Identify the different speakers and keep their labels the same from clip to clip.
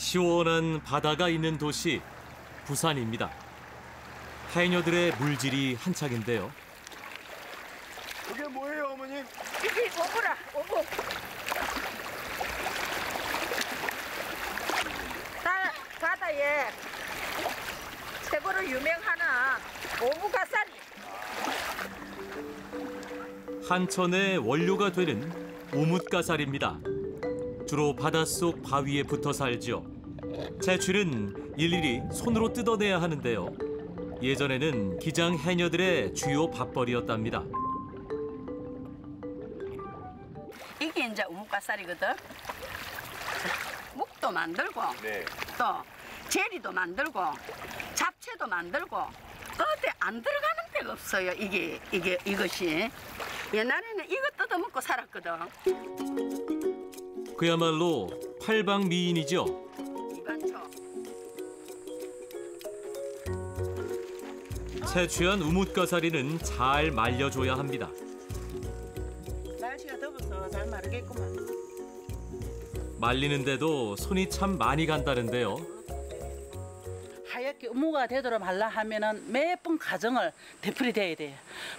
Speaker 1: 시원한 바다가 있는 도시 부산입니다. 해녀들의 물질이 한창인데요.
Speaker 2: 이게 뭐예요, 어머님?
Speaker 3: 이게 어부라, 어부. 바다에 최고로 유명한 어부가사리.
Speaker 1: 한천의 원료가 되는 우뭇가사리입니다. 주로 바닷속 바위에 붙어 살죠. 채취는 일일이 손으로 뜯어내야 하는데요. 예전에는 기장 해녀들의 주요 밥벌이였답니다.
Speaker 3: 이게 이제 우뭇가사리거든. 묵도 만들고,
Speaker 2: 네.
Speaker 3: 또 제리도 만들고, 잡채도 만들고, 어디 안 들어가는 데가 없어요. 이것이. 옛날에는 이거 뜯어먹고 살았거든.
Speaker 1: 그야말로 팔방미인이죠.
Speaker 3: 이반초.
Speaker 1: 채취한 우뭇가사리는 잘 말려줘야 합니다.
Speaker 4: 날씨가 더워서 잘 마르겠구만.
Speaker 1: 말리는데도 손이 참 많이 간다는데요.
Speaker 4: 하얗게 우무가 되도록 말라 하면은 매번 과정을 되풀이돼야 돼요.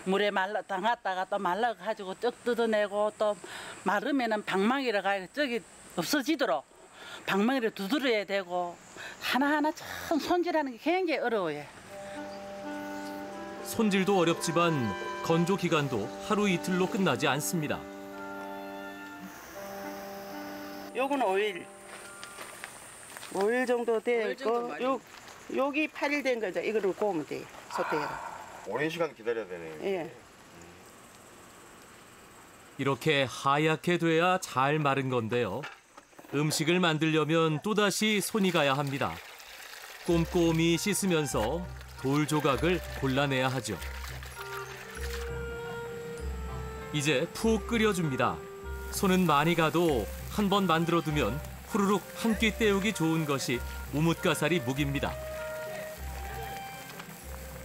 Speaker 4: 물에 말라 담갔다가 또 말라가지고 쩍 뜯어내고 또 마르면은 방망이를 가야 저기 없어지도록 방망이를 두드려야 되고 하나하나 참 손질하는 게 굉장히 어려워요.
Speaker 1: 손질도 어렵지만 건조 기간도 하루 이틀로 끝나지 않습니다.
Speaker 4: 요거는 5일. 5일 정도 되고 여기 8일 된 거죠. 이거를 구우면 돼요. 소태해라.
Speaker 2: 오랜 시간 기다려야 되네요.
Speaker 4: 예.
Speaker 1: 이렇게 하얗게 돼야 잘 마른 건데요. 음식을 만들려면 또다시 손이 가야 합니다. 꼼꼼히 씻으면서 돌 조각을 골라내야 하죠. 이제 푹 끓여줍니다. 손은 많이 가도 한 번 만들어두면 후루룩 한 끼 때우기 좋은 것이 우뭇가사리 묵입니다.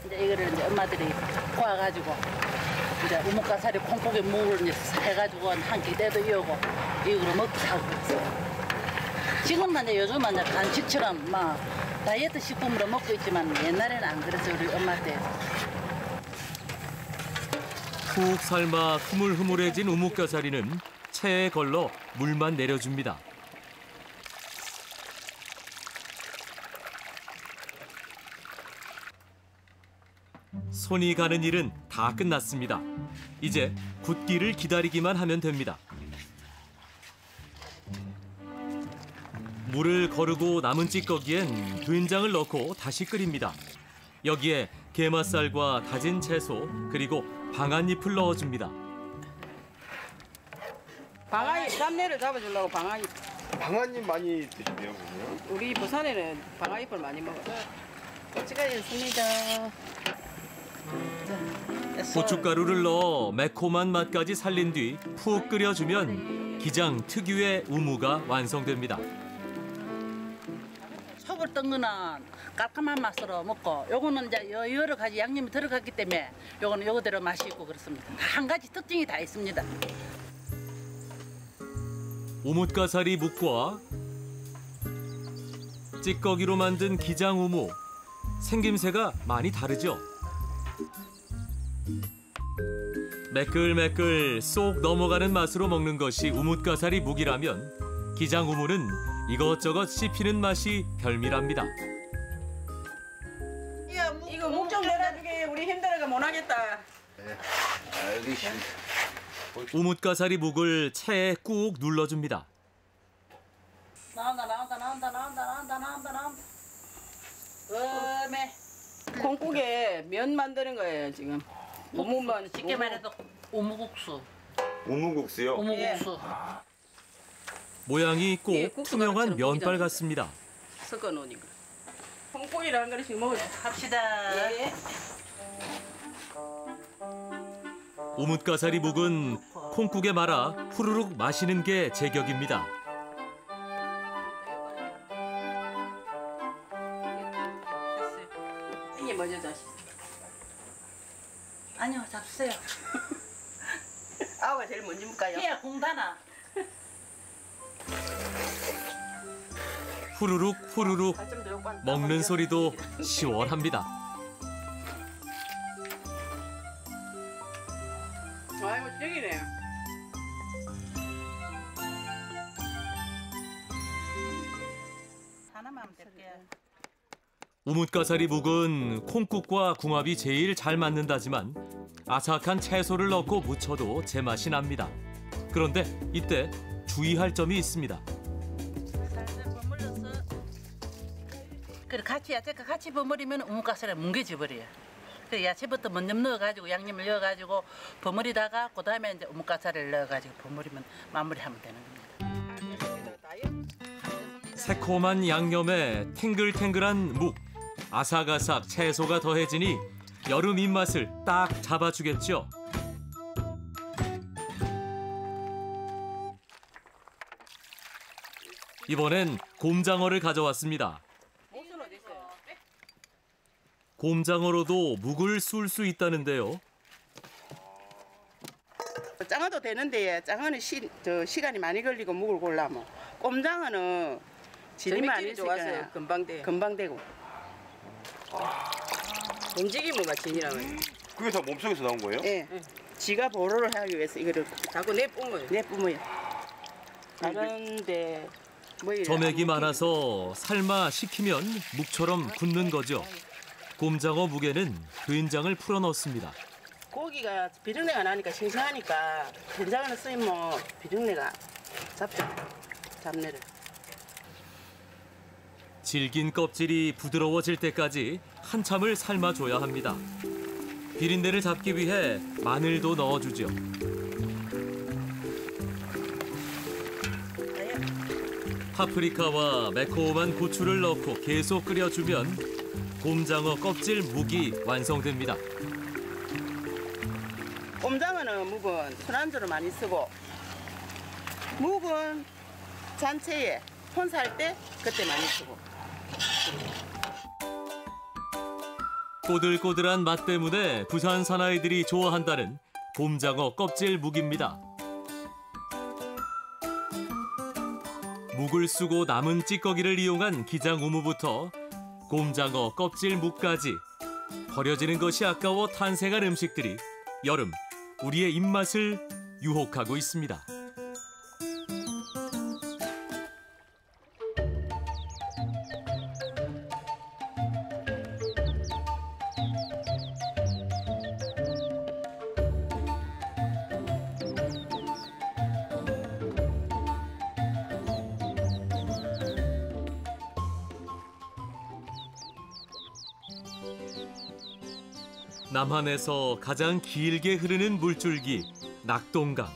Speaker 4: 이제 이거를 이제 엄마들이 구워가지고 이제 우뭇가사리 콩고기 묵을 이제 해가지고 한 끼 때도 이오고 이거로 먹고 살고 있어요. 지금은 이제 요즘은 이제 간식처럼 막 다이어트 식품으로 먹고 있지만 옛날에는 안 그랬어요. 우리 엄마 때.
Speaker 1: 푹 삶아 흐물흐물해진 우뭇가사리는 체에 걸러 물만 내려줍니다. 손이 가는 일은 다 끝났습니다. 이제 굳기를 기다리기만 하면 됩니다. 물을 거르고 남은 찌꺼기엔 된장을 넣고 다시 끓입니다. 여기에 게맛살과 다진 채소 그리고 방아잎을 넣어줍니다.
Speaker 5: 방아잎 쌈내를 잡아주려고 방아잎.
Speaker 2: 방아잎 많이 드시네요, 그러면?
Speaker 5: 우리 부산에는 방아잎을 많이 먹어요. 고추가 있습니다.
Speaker 1: 고춧가루를 넣어 매콤한 맛까지 살린 뒤 푹 끓여주면 기장 특유의 우무가 완성됩니다.
Speaker 4: 속을 뜬 거는 깔끔한 맛으로 먹고 요거는 이제 여러 가지 양념이 들어갔기 때문에 요거는 요거대로 맛이 있고 그렇습니다. 한 가지 특징이 다 있습니다.
Speaker 1: 우뭇가사리 묵과 찌꺼기로 만든 기장 우무. 생김새가 많이 다르죠? 매끌매끌 쏙 넘어가는 맛으로 먹는 것이 우뭇가사리 묵이라면 기장 우무는 이것저것 씹히는 맛이 별미랍니다.
Speaker 5: 이거 묵 좀 내려주게. 우리 힘들어가 못하겠다.
Speaker 2: 네, 알겠습니다.
Speaker 1: 우뭇가사리 묵을 체에 꾹 눌러줍니다.
Speaker 4: 나온다.
Speaker 5: 콩국에 면 만드는 거예요 지금. 우무만
Speaker 4: 쉽게 말해도 우무국수.
Speaker 2: 우무국수요?
Speaker 4: 우무국수.
Speaker 1: 모양이 꼭
Speaker 5: 예, 국수
Speaker 1: 투명한
Speaker 5: 가루처럼
Speaker 1: 면발
Speaker 5: 보이잖아요.
Speaker 1: 같습니다.
Speaker 5: 섞어 놓으니까. 콩국이를 한 그릇씩 먹어요.
Speaker 4: 합시다.
Speaker 5: 예.
Speaker 1: 우뭇가사리 묵은 콩국에 말아 후루룩 마시는 게 제격입니다.
Speaker 5: 이게 먼저 자시.
Speaker 4: 아니요, 잡수세요.
Speaker 5: 아우가 제일 먼저 먹까요?
Speaker 4: 예, 공단아.
Speaker 1: 후루룩 후루룩 먹는 소리도 시원합니다.
Speaker 5: 아이고 저기네.
Speaker 4: 하나만 하면 될게.
Speaker 1: 우뭇가사리 묵은 콩국과 궁합이 제일 잘 맞는다지만 아삭한 채소를 넣고 무쳐도 제맛이 납니다. 그런데 이때 주의할 점이 있습니다.
Speaker 4: 살살 버무려서 그래 같이 야채가 같이 버무리면 우뭇가사리가 뭉개져 버려요. 그 야채부터 먼저 넣어가지고 양념을 넣어가지고 버무리다가 그다음에 이제 우뭇가사리를 넣어가지고 버무리면 마무리하면 되는 겁니다.
Speaker 1: 새콤한 양념에 탱글탱글한 묵, 아삭아삭 채소가 더해지니 여름 입맛을 딱 잡아주겠죠. 이번엔 곰장어를 가져왔습니다.
Speaker 5: 목순 어디 있어요?
Speaker 1: 곰장어로도 묵을 쏠 수 있다는데요.
Speaker 5: 장어도 되는데 장어는 시간이 많이 걸리고 묵을 골라면 꼼장어는 질이 많이 좋아서 금방 돼. 금방 되고. 움직임은 진이라고 해요.
Speaker 2: 그게 다 몸속에서 나온 거예요?
Speaker 5: 예. 지가 보로를 하기 위해서 이거를 자꾸 내뿜어요. 내뿜어요. 다른데 뭐
Speaker 1: 점액이 많아서 삶아 식히면 묵처럼 굳는 거죠. 곰장어 묵에는 된장을 풀어 넣습니다.
Speaker 5: 고기가 비린내가 나니까 싱싱하니까 된장을 쓰면 비린내가 잡죠. 잡내를.
Speaker 1: 질긴 껍질이 부드러워질 때까지 한참을 삶아줘야 합니다. 비린내를 잡기 위해 마늘도 넣어주죠. 파프리카와 매콤한 고추를 넣고 계속 끓여주면 곰장어 껍질 묵이 완성됩니다.
Speaker 5: 꼼장어는 묵은 술안주로 많이 쓰고 묵은 잔치에 혼사할 때 그때 많이 쓰고.
Speaker 1: 꼬들꼬들한 맛 때문에 부산 사나이들이 좋아한다는 곰장어 껍질 묵입니다. 묵을 쓰고 남은 찌꺼기를 이용한 기장 우무부터 곰장어 껍질 묵까지 버려지는 것이 아까워 탄생한 음식들이 여름 우리의 입맛을 유혹하고 있습니다. 남한에서 가장 길게 흐르는 물줄기 낙동강.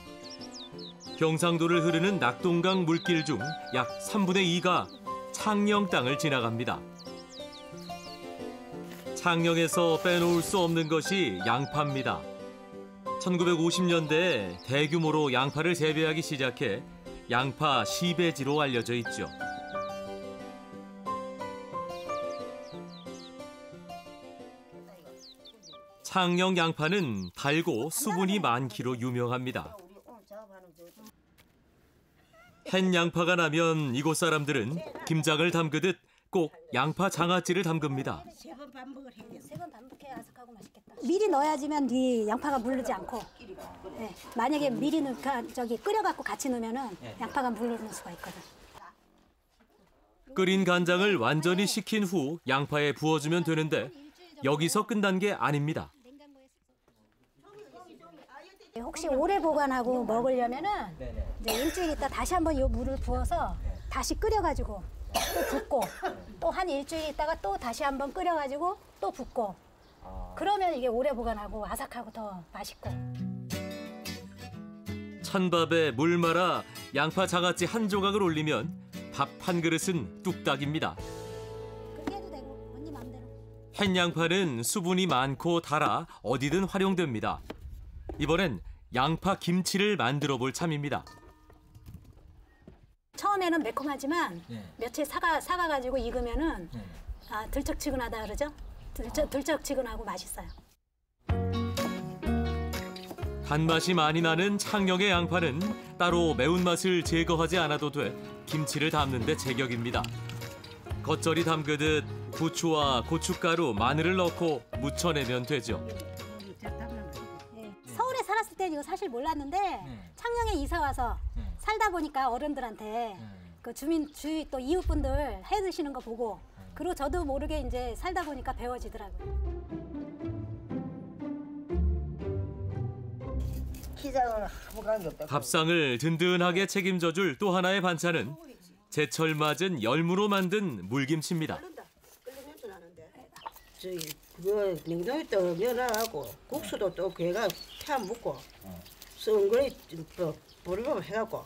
Speaker 1: 경상도를 흐르는 낙동강 물길 중 약 3분의 2가 창녕 땅을 지나갑니다. 창녕에서 빼놓을 수 없는 것이 양파입니다. 1950년대에 대규모로 양파를 재배하기 시작해 양파 시배지로 알려져 있죠. 창녕 양파는 달고 수분이 많기로 유명합니다. 햇 양파가 나면 이곳 사람들은 김장을 담그듯 꼭 양파 장아찌를 담급니다.
Speaker 6: 3번 반복을 해야 돼. 3번 반복해야 아삭하고 맛있겠다. 미리 넣어야지만 이 양파가 물르지 않고. 네. 만약에 미리 끓여갖고 같이 넣으면은 양파가 물르는 수가 있거든.
Speaker 1: 끓인 간장을 완전히 식힌 후 양파에 부어주면 되는데 여기서 끝난 게 아닙니다.
Speaker 6: 혹시 오래 보관하고 먹으려면은 이제 일주일 있다 다시 한번 이 물을 부어서 다시 끓여가지고 또 붓고 또 한 일주일 있다가 또 다시 한번 끓여가지고 또 붓고 그러면 이게 오래 보관하고 아삭하고 더 맛있고.
Speaker 1: 찬밥에 물 말아 양파 장아찌 한 조각을 올리면 밥 한 그릇은 뚝딱입니다.
Speaker 6: 그렇게 해도 되고 언니 마음대로.
Speaker 1: 햇 양파는 수분이 많고 달아 어디든 활용됩니다. 이번엔 양파 김치를 만들어 볼 참입니다.
Speaker 6: 처음에는 매콤하지만 며칠 사가지고 익으면은 들쩍지근하다 그러죠? 들쩍지근하고 맛있어요.
Speaker 1: 단맛이 많이 나는 창녕의 양파는 따로 매운맛을 제거하지 않아도 돼 김치를 담는 데 제격입니다. 겉절이 담그듯 부추와 고춧가루, 마늘을 넣고 무쳐내면 되죠.
Speaker 6: 예. 서울에 살았을 때는 이거 사실 몰랐는데 창녕에 이사 와서 살다 보니까 어른들한테 그 주위 또 이웃분들 해 드시는 거 보고 그리고 저도 모르게 이제 살다 보니까 배워지더라고요.
Speaker 1: 밥상을 든든하게 책임져줄 또 하나의 반찬은 제철 맞은 열무로 만든 물김치입니다.
Speaker 7: 저기 그 냉동에 또 면하고 국수도 또 걔가 태안 묻고 썬거리 또 보리밥 해갖고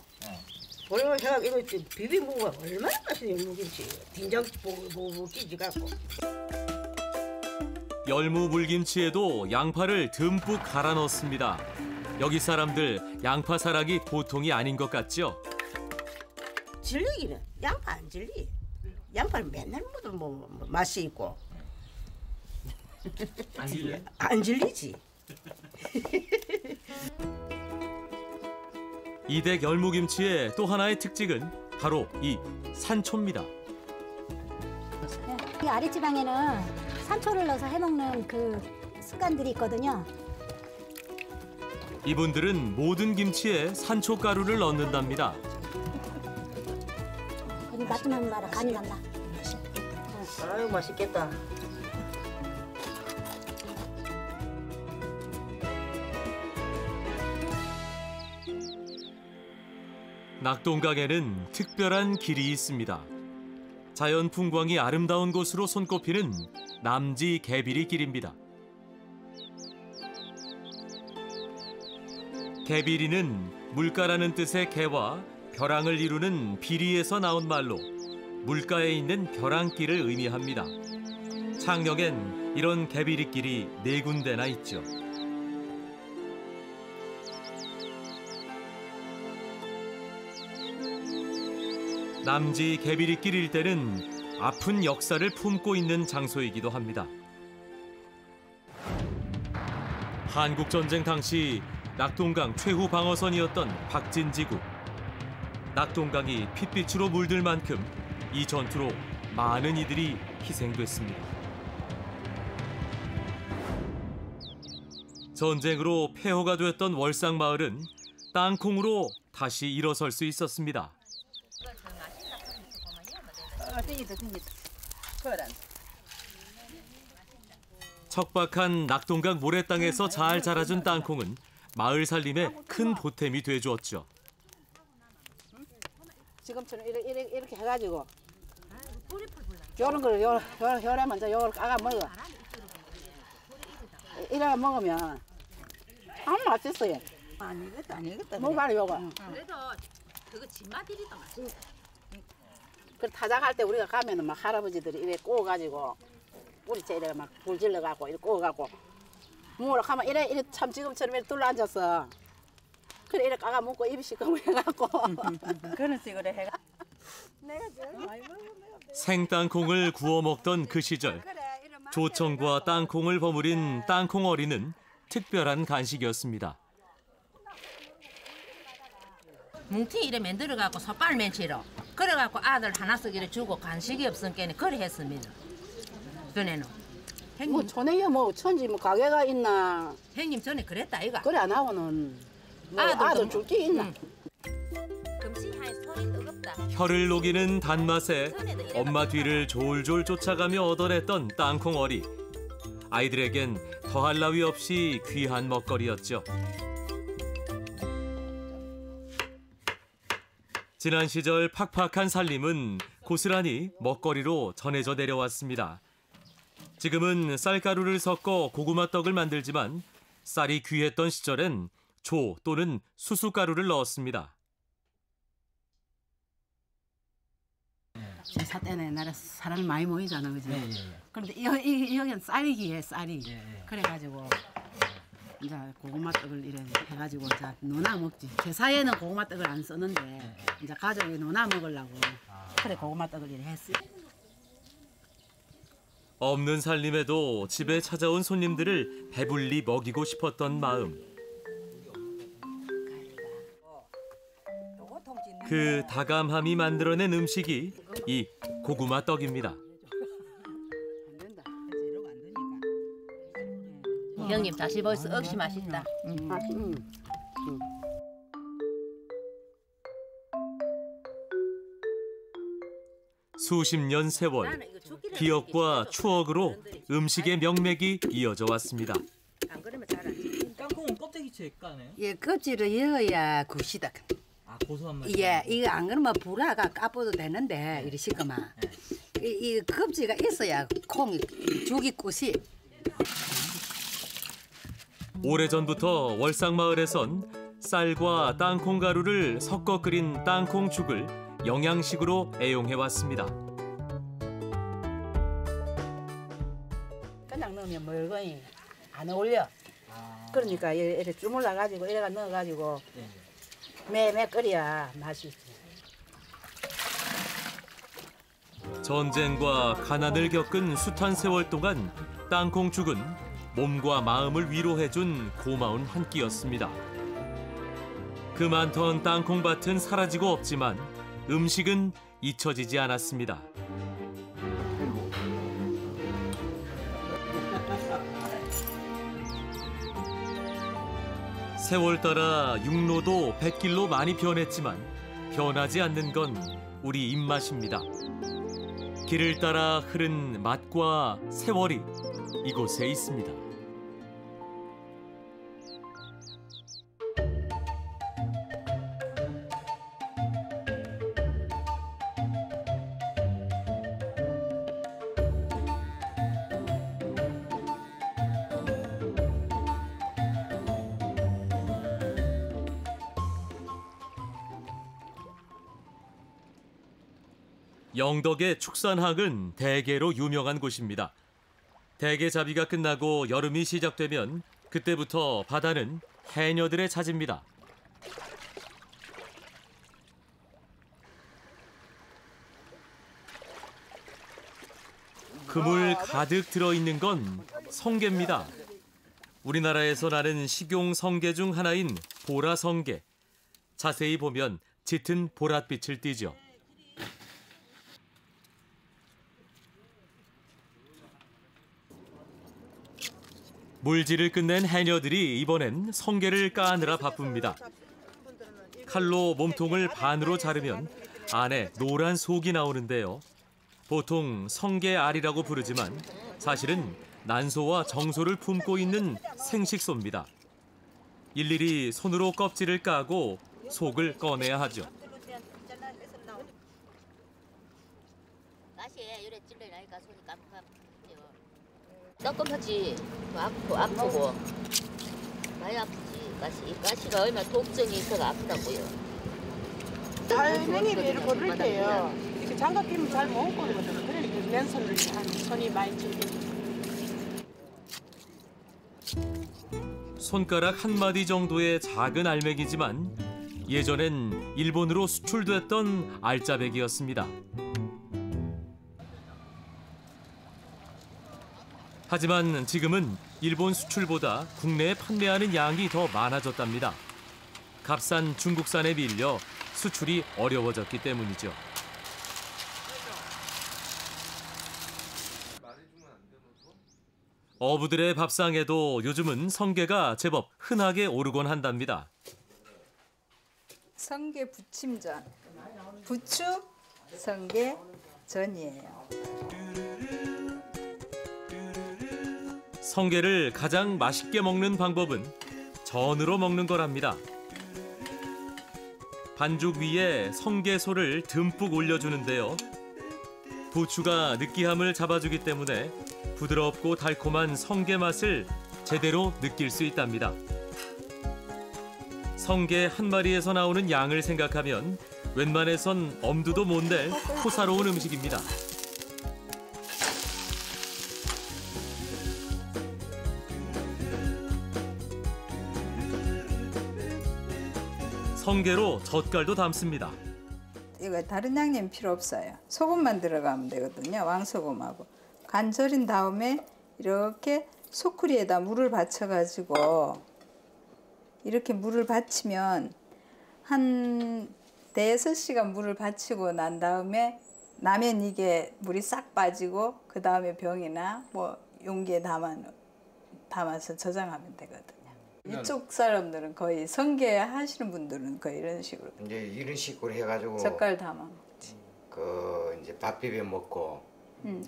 Speaker 7: 보리밥 해갖고 이거 비비 먹으면 얼마나 맛있어요. 물김치 된장 보고 끼지 갖고.
Speaker 1: 열무 물김치에도 양파를 듬뿍 갈아 넣습니다. 여기 사람들 양파 사랑이 보통이 아닌 것 같죠?
Speaker 7: 질리기는 양파 안 질리. 양파는 맨날 먹어도 뭐 맛이 있고. 안 질리지.
Speaker 1: 이댁 열무김치의 또 하나의 특징은 바로 이 산초입니다.
Speaker 6: 이 아랫지방에는 산초를 넣어서 해먹는 그 습관들이 있거든요.
Speaker 1: 이분들은 모든 김치에 산초 가루를 넣는답니다.
Speaker 6: 어디 맛 좀 한번 봐라. 간이 난다.
Speaker 7: 아유 맛있겠다.
Speaker 1: 낙동강에는 특별한 길이 있습니다. 자연 풍광이 아름다운 곳으로 손꼽히는 남지 개비리 길입니다. 개비리는 물가라는 뜻의 개와 벼랑을 이루는 비리에서 나온 말로 물가에 있는 벼랑길을 의미합니다. 창녕엔 이런 개비리길이 4군데나 있죠. 남지 개비리길 일대는 아픈 역사를 품고 있는 장소이기도 합니다. 한국전쟁 당시 낙동강 최후 방어선이었던 박진지구. 낙동강이 핏빛으로 물들 만큼 이 전투로 많은 이들이 희생됐습니다. 전쟁으로 폐허가 됐던 월상마을은 땅콩으로 다시 일어설 수 있었습니다. 척박한 낙동강 모래땅에서 잘 자라준 땅콩은 마을 살림에 큰 보탬이 돼주었죠.
Speaker 5: 지금처럼 이렇게 해가지고 요런 걸 요래 먼저 요걸 까가 먹어. 이래 먹으면 아무 맛있어요. 아니겠다. 뭐가래 요거.
Speaker 3: 그래도 그거 집마들이도 맛있어.
Speaker 5: 그 타작할 때 우리가 가면은 막 할아버지들이 이래 꼬가지고 우리 제 이래 막 불질러 갖고 이래 꼬가고 뭐라 하면 이래 참 지금처럼 이래 둘러 앉았어. 그래 이래 까가 먹고 입이 시커매갖고.
Speaker 4: 그런 식으로 해가.
Speaker 1: 생땅콩을 구워 먹던 그 시절 조청과 땅콩을 버무린 땅콩어리는 특별한 간식이었습니다.
Speaker 8: 뭉티 이래 만들어갖고 솥발 맨치로 그래갖고 아들 하나씩 이래 주고 간식이 없으니까 그래 했습니다. 그네는
Speaker 5: 뭐 촌에 뭐 천지 뭐 가게가 있나.
Speaker 8: 형님 전에 그랬다 이가.
Speaker 5: 그래 안 하고는 뭐
Speaker 8: 아들도
Speaker 5: 아들 줄 게 있나.
Speaker 8: 금시하에 손이 뜨겁다.
Speaker 1: 혀를 녹이는 단맛에 엄마 뒤를 졸졸 쫓아가며 얻어냈던 땅콩어리. 아이들에겐 더할 나위 없이 귀한 먹거리였죠. 지난 시절 팍팍한 살림은 고스란히 먹거리로 전해져 내려왔습니다. 지금은 쌀가루를 섞어 고구마떡을 만들지만 쌀이 귀했던 시절엔 조 또는 수수가루를 넣었습니다.
Speaker 5: 제사 때는 옛날에 사람이 많이 모이잖아, 그지?
Speaker 9: 예.
Speaker 5: 그런데 여기는 쌀이 귀해, 쌀이. 그래가지고 이제 고구마떡을 이래 해가지고 이제 누나 먹지. 제사에는 고구마떡을 안 쓰는데 이제 가족이 누나 먹으려고 그래 고구마떡을 이래 했어요.
Speaker 1: 없는 살림에도 집에 찾아온 손님들을 배불리 먹이고 싶었던 마음. 그 다감함이 만들어낸 음식이 이 고구마 떡입니다.
Speaker 8: 형님 다시 벌써 억시 맛있다.
Speaker 1: 수십 년 세월, 기억과 추억으로 음식의 명맥이 이어져 왔습니다.
Speaker 8: 안 그러면 잘 안 돼.
Speaker 9: 땅콩은 껍데기 채 까네요.
Speaker 10: 예, 껍질을 여야 굿이다.
Speaker 9: 아, 고소한 맛.
Speaker 10: 예, 이거 안 그러면 불화가 까봐도 되는데 이리 시커만. 이 껍질가 있어야 콩이 죽이 굿이.
Speaker 1: 오래전부터 월상마을에선 쌀과 땅콩 가루를 섞어 끓인 땅콩죽을 영양식으로 애용해 왔습니다.
Speaker 5: 그냥 넣으면 멀거니 안 어울려. 그러니까 이렇게 주물러 가지고 이래가 넣어 가지고 매매 끓여야 맛이 있지.
Speaker 1: 전쟁과 가난을 겪은 숱한 세월 동안 땅콩죽은 몸과 마음을 위로해준 고마운 한 끼였습니다. 그 많던 땅콩밭은 사라지고 없지만 음식은 잊혀지지 않았습니다. 세월 따라 육로도 백길로 많이 변했지만 변하지 않는 건 우리 입맛입니다. 길을 따라 흐른 맛과 세월이 이곳에 있습니다. 영덕의 축산항은 대게로 유명한 곳입니다. 대게잡이가 끝나고 여름이 시작되면 그때부터 바다는 해녀들의 차지입니다. 그물 가득 들어있는 건 성게입니다. 우리나라에서 나는 식용 성게 중 하나인 보라성게. 자세히 보면 짙은 보랏빛을 띠죠. 물질을 끝낸 해녀들이 이번엔 성게를 까느라 바쁩니다. 칼로 몸통을 반으로 자르면 안에 노란 속이 나오는데요. 보통 성게알이라고 부르지만 사실은 난소와 정소를 품고 있는 생식소입니다. 일일이 손으로 껍질을 까고 속을 꺼내야 하죠.
Speaker 11: 따끔하지, 아프고 많이 아프지. 가시, 가시가 얼마나 독성이 있어가 아프다고요.
Speaker 12: 알맹이 이렇게 고를 때요. 이렇게 장갑 끼면 잘 못 고르거든요. 그러니까 맨손을 손이 많이 찔리죠.
Speaker 1: 손가락 한 마디 정도의 작은 알맹이지만 예전엔 일본으로 수출됐던 알짜배기였습니다. 하지만 지금은 일본 수출보다 국내에 판매하는 양이 더 많아졌답니다. 값싼 중국산에 밀려 수출이 어려워졌기 때문이죠. 어부들의 밥상에도 요즘은 성게가 제법 흔하게 오르곤 한답니다.
Speaker 13: 성게 부침전, 부추, 성게 전이에요.
Speaker 1: 성게를 가장 맛있게 먹는 방법은 전으로 먹는 거랍니다. 반죽 위에 성게소를 듬뿍 올려주는데요. 부추가 느끼함을 잡아주기 때문에 부드럽고 달콤한 성게 맛을 제대로 느낄 수 있답니다. 성게 한 마리에서 나오는 양을 생각하면 웬만해선 엄두도 못 낼 호사로운 음식입니다. 성게로 젓갈도 담습니다.
Speaker 13: 이거 다른 양념 필요 없어요. 소금만 들어가면 되거든요. 왕소금하고. 간 절인 다음에 이렇게 소쿠리에다 물을 받쳐가지고 이렇게 물을 받치면 한 5-6시간 물을 받치고 난 다음에 나면 이게 물이 싹 빠지고 그 다음에 병이나 뭐 용기에 담아서 저장하면 되거든요. 이쪽 사람들은 거의 성게 하시는 분들은 거의 이런 식으로
Speaker 14: 이제 이런 식으로 해가지고
Speaker 13: 젓갈 담아 먹지.
Speaker 14: 그 이제 밥 비벼 먹고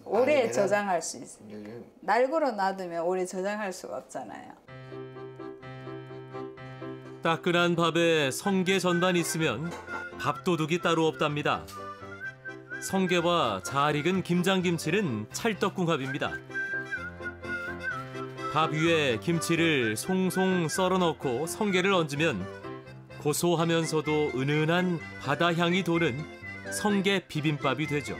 Speaker 13: 오래 저장할 수 있어요. 날고로 놔두면 오래 저장할 수가 없잖아요.
Speaker 1: 따끈한 밥에 성게 전반 있으면 밥도둑이 따로 없답니다. 성게와 잘 익은 김장김치는 찰떡궁합입니다. 밥 위에 김치를 송송 썰어 넣고 성게를 얹으면 고소하면서도 은은한 바다 향이 도는 성게 비빔밥이 되죠.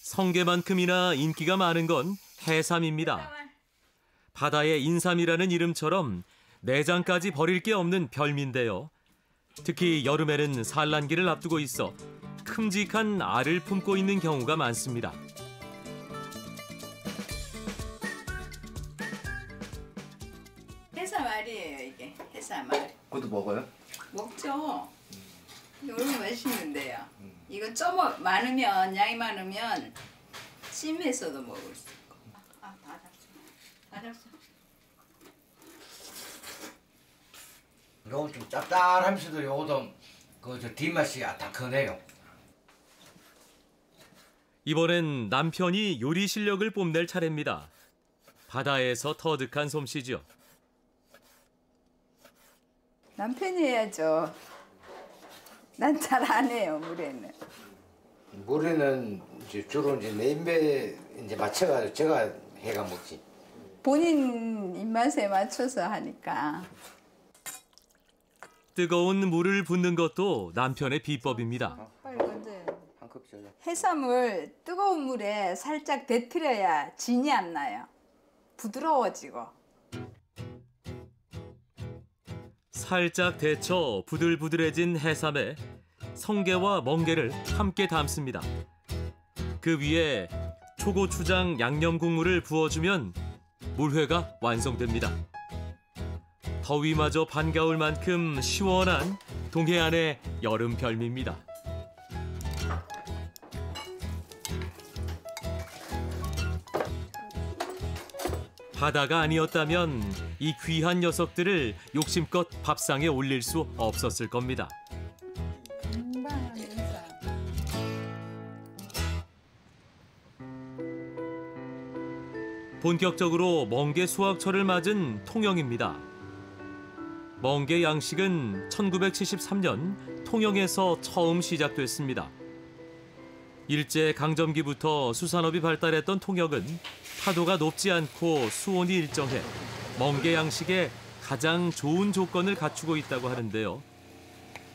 Speaker 1: 성게만큼이나 인기가 많은 건 해삼입니다. 바다의 인삼이라는 이름처럼 내장까지 버릴 게 없는 별미인데요. 특히 여름에는 산란기를 앞두고 있어 큼직한 알을 품고 있는 경우가 많습니다.
Speaker 13: 해삼알이에요, 이게. 해삼알.
Speaker 14: 그것도 먹어요?
Speaker 13: 먹죠. 너무 맛있는데요. 이거 좀 많으면, 양이 많으면 찜해서도 먹을 수 있고. 다 잡수. 다 잡수.
Speaker 14: 요거 좀 짭짤하면서도 요거도 그 뒷맛이 아삭하네요.
Speaker 1: 이번엔 남편이 요리 실력을 뽐낼 차례입니다. 바다에서 터득한 솜씨죠.
Speaker 13: 남편이 해야죠. 난 잘 안 해요, 물에는.
Speaker 14: 물에는 이제 주로 이제 내 입에 이제 맞춰가지고 제가 해가 먹지.
Speaker 13: 본인 입맛에 맞춰서 하니까.
Speaker 1: 뜨거운 물을 붓는 것도 남편의 비법입니다.
Speaker 13: 빨리 건져요. 해삼을 뜨거운 물에 살짝 데뜨려야 진이 안 나요. 부드러워지고.
Speaker 1: 살짝 데쳐 부들부들해진 해삼에 성게와 멍게를 함께 담습니다. 그 위에 초고추장 양념 국물을 부어주면 물회가 완성됩니다. 더위마저 반가울 만큼 시원한 동해안의 여름 별미입니다. 바다가 아니었다면 이 귀한 녀석들을 욕심껏 밥상에 올릴 수 없었을 겁니다. 본격적으로 멍게 수확철을 맞은 통영입니다. 멍게 양식은 1973년 통영에서 처음 시작됐습니다. 일제강점기부터 수산업이 발달했던 통영은 파도가 높지 않고 수온이 일정해 멍게 양식에 가장 좋은 조건을 갖추고 있다고 하는데요.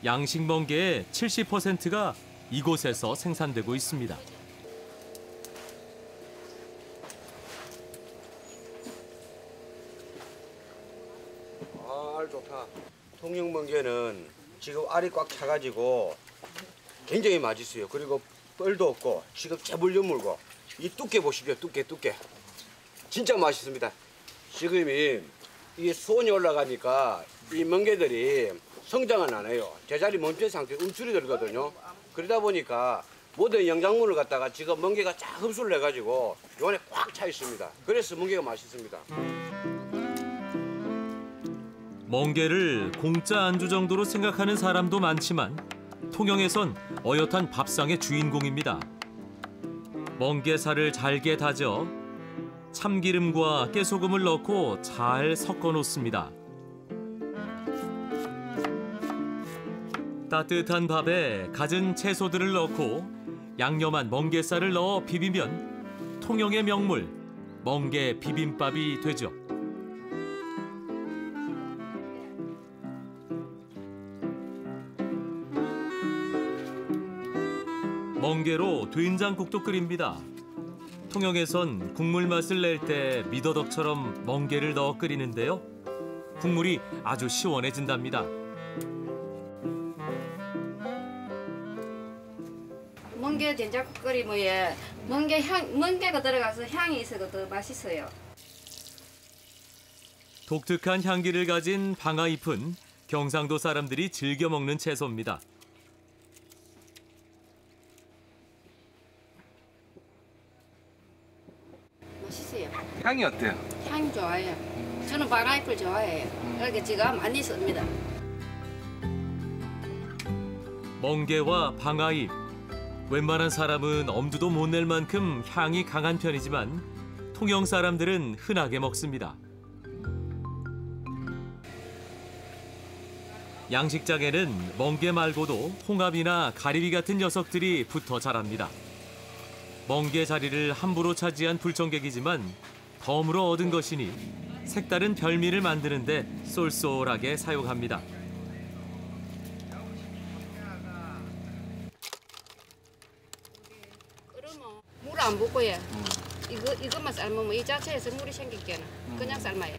Speaker 1: 양식 멍게의 70%가 이곳에서 생산되고 있습니다.
Speaker 2: 알 좋다. 통영멍게는 지금 알이 꽉 차가지고 굉장히 맛있어요. 그리고 뻘도 없고 지금 재물려 물고 이 두께 보십시오. 두께. 진짜 맛있습니다. 지금이 이 수온이 올라가니까 이 멍게들이 성장은 안 해요. 제자리 멈춘 상태에 움츠리 들거든요. 그러다 보니까 모든 영양분을 갖다가 지금 멍게가 쫙 흡수를 해가지고 요 안에 꽉 차 있습니다. 그래서 멍게가 맛있습니다.
Speaker 1: 멍게를 공짜 안주 정도로 생각하는 사람도 많지만 통영에선 어엿한 밥상의 주인공입니다. 멍게살을 잘게 다져 참기름과 깨소금을 넣고 잘 섞어 놓습니다. 따뜻한 밥에 갖은 채소들을 넣고 양념한 멍게살을 넣어 비비면 통영의 명물 멍게 비빔밥이 되죠. 멍게로 된장국도 끓입니다. 통영에선 국물 맛을 낼 때 미더덕처럼 멍게를 넣어 끓이는데요. 국물이 아주 시원해진답니다.
Speaker 15: 멍게 된장국 끓이면 멍게가 들어가서 향이 있어서 더 맛있어요.
Speaker 1: 독특한 향기를 가진 방아잎은 경상도 사람들이 즐겨 먹는 채소입니다.
Speaker 15: 맛있어요.
Speaker 16: 향이 어때요?
Speaker 15: 향이 좋아요. 저는 방아잎을 좋아해요. 그러니까 제가 많이 씁니다.
Speaker 1: 멍게와 방아잎. 웬만한 사람은 엄두도 못 낼 만큼 향이 강한 편이지만 통영 사람들은 흔하게 먹습니다. 양식장에는 멍게 말고도 홍합이나 가리비 같은 녀석들이 붙어 자랍니다. 멍게 자리를 함부로 차지한 불청객이지만 덤으로 얻은 것이니 색다른 별미를 만드는데 쏠쏠하게 사용합니다.
Speaker 15: 물 안 붓고요. 이것만 삶으면 이 자체에서 물이 생기게는 그냥 삶아요.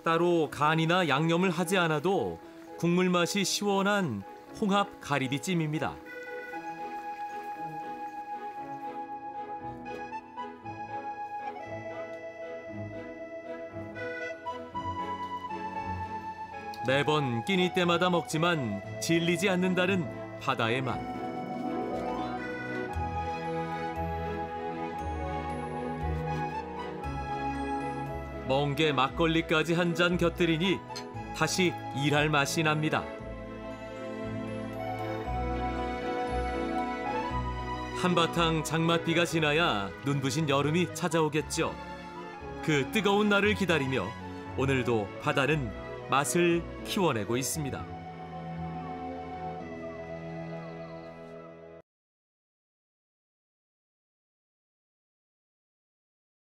Speaker 1: 따로 간이나 양념을 하지 않아도 국물 맛이 시원한 홍합 가리비찜입니다. 매번 끼니 때마다 먹지만 질리지 않는다는 바다의 맛. 멍게 막걸리까지 한 잔 곁들이니 다시 일할 맛이 납니다. 한바탕 장맛비가 지나야 눈부신 여름이 찾아오겠죠. 그 뜨거운 날을 기다리며 오늘도 바다는 맛을 키워내고 있습니다.